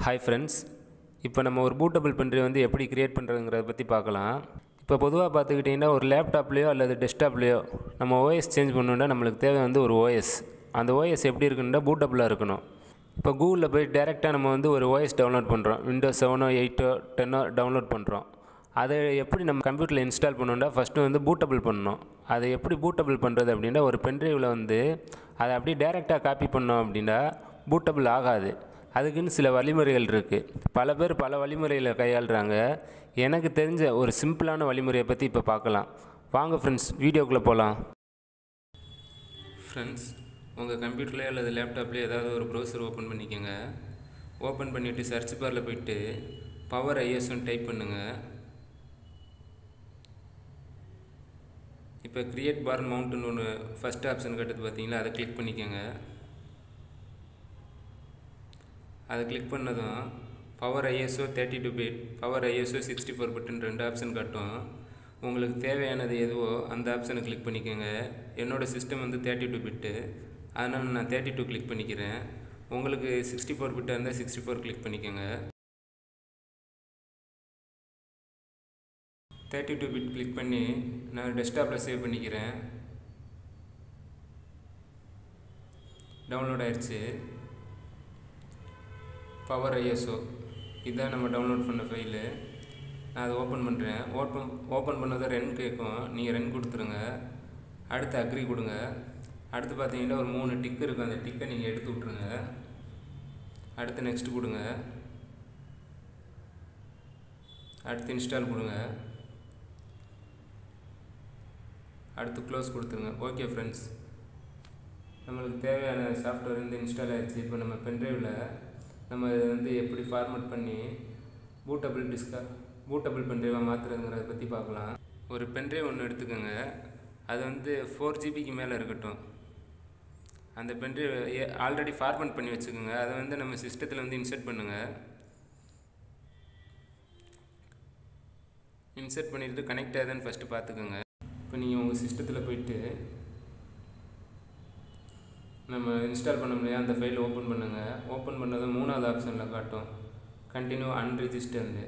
Hi friends, இப்போ நம்ம ஒரு பூட்டபிள் பென்ட்ரைவ் வந்து எப்படி க்ரியேட் பண்ணுறதுங்கிறத பற்றி பார்க்கலாம். இப்போ பொதுவாக பார்த்துக்கிட்டிங்கன்னா ஒரு லேப்டாப்லேயோ அல்லது டெஸ்க்டாப்லேயோ நம்ம ஓஎஸ் சேஞ்ச் பண்ணணுன்னா நம்மளுக்கு தேவை வந்து ஒரு ஓஎஸ். அந்த ஓஎஸ் எப்படி இருக்குன்னா பூட்டபிளாக இருக்கணும். இப்போ கூகுளில் போய் டேரெக்டாக நம்ம வந்து ஒரு ஓஎஸ் டவுன்லோட் பண்ணுறோம். Windows 7 8 10 டவுன்லோட் பண்ணுறோம். அதை எப்படி நம்ம கம்ப்யூட்டரில் இன்ஸ்டால் பண்ணணுன்னா ஃபஸ்ட்டு வந்து பூட்டபிள் பண்ணணும். அதை எப்படி பூட்டபிள் பண்ணுறது அப்படின்னா ஒரு பென்ட்ரைவில் வந்து அதை அப்படியே டேரெக்டாக காப்பி பண்ணோம் அப்படின்னா பூட்டபிள் ஆகாது. அதுக்குன்னு சில வழிமுறைகள் இருக்குது. பல பேர் பல வழிமுறைகளை கையாளுறாங்க. எனக்கு தெரிஞ்ச ஒரு சிம்பிளான வழிமுறையை பற்றி இப்போ பார்க்கலாம். வாங்க ஃப்ரெண்ட்ஸ், வீடியோக்குள்ளே போகலாம். ஃப்ரெண்ட்ஸ், உங்கள் கம்ப்யூட்டர்லேயோ அல்லது லேப்டாப்லேயோ ஏதாவது ஒரு ப்ரௌசர் ஓப்பன் பண்ணிக்கோங்க. ஓப்பன் பண்ணிவிட்டு சர்ச் பாரில் போய்ட்டு பவர் ஐஎஸ்ன்னு டைப் பண்ணுங்கள். இப்போ க்ரியேட் பார் மவுண்ட்னு ஒன்று ஃபஸ்ட் ஆப்ஷன் கட்டுது பார்த்தீங்களா, அதை கிளிக் பண்ணிக்கோங்க. அதை கிளிக் பண்ணதும் power ISO 32 bit, power ISO 64 பிட்னு ரெண்டு ஆப்ஷன் காட்டும். உங்களுக்கு தேவையானது எதுவோ அந்த ஆப்ஷனை கிளிக் பண்ணிக்கோங்க. என்னோடய சிஸ்டம் வந்து 32 பிட்டு, அதனால் நான் 32 கிளிக் பண்ணிக்கிறேன். உங்களுக்கு 64 பிட்டாக இருந்தால் 64 கிளிக் பண்ணிக்கோங்க. 32 பிட் கிளிக் பண்ணி நான் டெஸ்க்டாப்பில் சேவ் பண்ணிக்கிறேன். டவுன்லோட் ஆயிடுச்சு. பவர் ஐஎஸ்ஓ இதுதான் நம்ம டவுன்லோட் பண்ண ஃபைலு. நான் அதை ஓப்பன் பண்ணுறேன். ஓப்பன் பண்ணதை ரன் கேட்கும். நீங்கள் ரன் கொடுத்துருங்க. அடுத்து அக்ரி கொடுங்க. அடுத்து பார்த்தீங்கன்னா ஒரு 3 டிக் இருக்கும். அந்த டிக்கை நீங்கள் எடுத்து விட்ருங்க. அடுத்து நெக்ஸ்ட் கொடுங்க. அடுத்து இன்ஸ்டால் கொடுங்க. அடுத்து க்ளோஸ் கொடுத்துருங்க. ஓகே ஃப்ரெண்ட்ஸ், நம்மளுக்கு தேவையான சாஃப்ட்வேர் வந்து இன்ஸ்டால் ஆகிடுச்சு. இப்போ நம்ம பென்ட்ரைவில் நம்ம இதை வந்து எப்படி ஃபார்மேட் பண்ணி பூட்டபிள் பென்ட்ரைவாக மாற்றுறதுங்கிறத பற்றி பார்க்கலாம். ஒரு பென்ட்ரைவ் ஒன்று எடுத்துக்கோங்க. அது வந்து 4 ஜிபிக்கு மேலே இருக்கட்டும். அந்த பென்ட்ரைவ் ஆல்ரெடி ஃபார்மேட் பண்ணி வச்சுக்கோங்க. அதை வந்து நம்ம சிஸ்டத்தில் வந்து இன்சர்ட் பண்ணுங்கள். இன்சர்ட் பண்ணிவிட்டு கனெக்ட் ஆகுதுன்னு ஃபஸ்ட்டு பார்த்துக்கோங்க. இப்போ நீங்கள் உங்கள் சிஸ்டத்தில் போய்ட்டு நம்ம இன்ஸ்டால் பண்ண முடியாது அந்த ஃபைல் ஓப்பன் பண்ணுங்கள். ஓப்பன் பண்ணதும் 3வது ஆப்ஷனில் காட்டும் கண்டினியூ அன்ரிஜிஸ்டர்டு.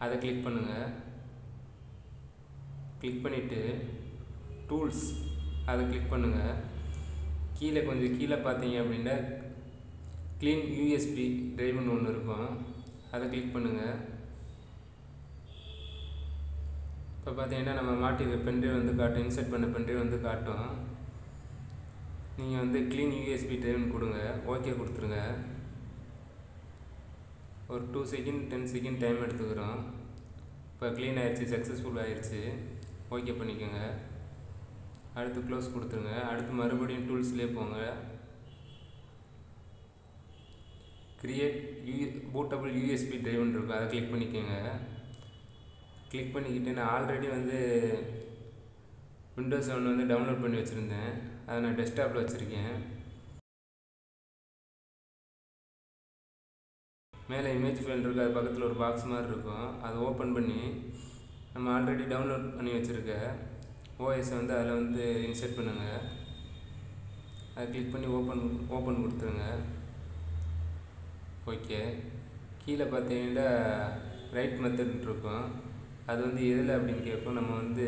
அதை கிளிக் பண்ணுங்கள். கிளிக் பண்ணிவிட்டு டூல்ஸ் அதை கிளிக் பண்ணுங்கள். கொஞ்சம் கீழே பார்த்தீங்க அப்படின்னா க்ளீன் யூஎஸ்பி டிரைவ்னு ஒன்று இருக்கும். அதை கிளிக் பண்ணுங்கள். இப்போ பார்த்தீங்கன்னா நம்ம மாட்டிருக்க பென்ட்ரைவ் வந்து காட்டும். இன்சர்ட் பண்ண பென்ட்ரைவ் வந்து காட்டும். நீங்கள் வந்து க்ளீன் யூஎஸ்பி டிரைவ்னு கொடுங்க. ஓகே கொடுத்துருங்க. ஒரு 2 செகண்ட் 10 செகண்ட் டைம் எடுத்துக்கிறோம். இப்போ க்ளீன் ஆகிடுச்சு, சக்ஸஸ்ஃபுல் ஆகிடுச்சு. ஓகே பண்ணிக்கோங்க. அடுத்து க்ளோஸ் கொடுத்துருங்க. அடுத்து மறுபடியும் டூல்ஸ்லேயே போங்க. க்ரியேட் பூட்டபிள் யூஎஸ்பி டிரைவ்னு இருக்கும். அதை கிளிக் பண்ணிக்கோங்க. கிளிக் பண்ணிக்கிட்டு நான் ஆல்ரெடி வந்து Windows 7 வந்து டவுன்லோட் பண்ணி வச்சுருந்தேன். அதை நான் டெஸ்க்டாப்பில் வச்சுருக்கேன். மேலே இமேஜ் ஃபைல் இருக்குது. அது பக்கத்தில் ஒரு பாக்ஸ் மாதிரி இருக்கும். அதை ஓப்பன் பண்ணி நம்ம ஆல்ரெடி டவுன்லோட் பண்ணி வச்சுருக்க ஓஎஸை வந்து அதில் வந்து இன்சர்ட் பண்ணுங்கள். அதை கிளிக் பண்ணி ஓப்பன் கொடுத்துருங்க. ஓகே. கீழே பார்த்தீங்கன்னா ரைட் மெத்தட் இருக்கும். அது வந்து எதில் அப்படின்னு கேட்கும். நம்ம வந்து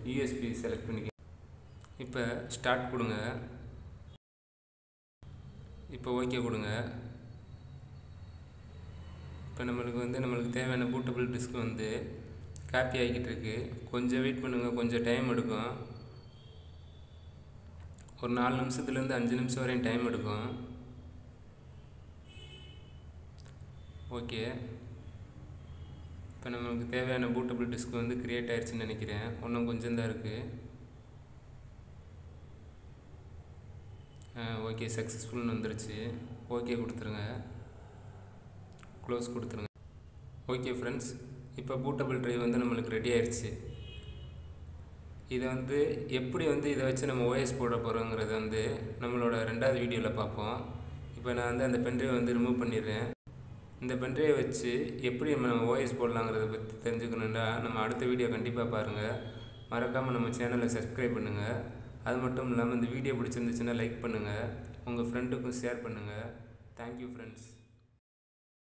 யூஎஸ்பி செலக்ட் பண்ணிக்க. இப்போ ஸ்டார்ட் கொடுங்க. இப்போ ஓகே கொடுங்க. இப்போ நம்மளுக்கு தேவையான பூட்டபிள் டிஸ்க் வந்து காப்பி ஆகிக்கிட்டு இருக்கு. கொஞ்சம் வெயிட் பண்ணுங்கள். கொஞ்சம் டைம் எடுக்கும். ஒரு 4 நிமிஷத்துலேருந்து 5 நிமிஷம் வரையும் டைம் எடுக்கும். ஓகே. இப்போ நம்மளுக்கு தேவையான பூட்டபிள் டிஸ்க் வந்து க்ரியேட் ஆகிடுச்சின்னு நினைக்கிறேன். இன்னும் கொஞ்சம் தான் இருக்குது. ஓகே, சக்ஸஸ்ஃபுல்னு வந்துருச்சு. ஓகே கொடுத்துருங்க. க்ளோஸ் கொடுத்துருங்க. ஓகே ஃப்ரெண்ட்ஸ், இப்போ பூட்டபிள் ட்ரைவ் வந்து நம்மளுக்கு ரெடி ஆயிடுச்சு. இதை வந்து எப்படி வந்து இதை வச்சு நம்ம ஓஎஸ் போட போகிறோங்கிறத வந்து நம்மளோட 2வது வீடியோவில் பார்ப்போம். இப்போ நான் வந்து அந்த பென்ட்ரைவ் வந்து ரிமூவ் பண்ணிடுறேன். இந்த பென்ட்ரைவை வச்சு எப்படி நம்ம ஓஎஸ் போடலாங்கிறத பற்றி தெரிஞ்சுக்கணுன்னா நம்ம அடுத்த வீடியோ கண்டிப்பாக பாருங்கள். மறக்காமல் நம்ம சேனலை சப்ஸ்கிரைப் பண்ணுங்கள். அது மட்டும் இல்லாமல் இந்த வீடியோ பிடிச்சிருந்துச்சுன்னா லைக் பண்ணுங்கள். உங்கள் ஃப்ரெண்டுக்கும் ஷேர் பண்ணுங்கள். Thank you friends.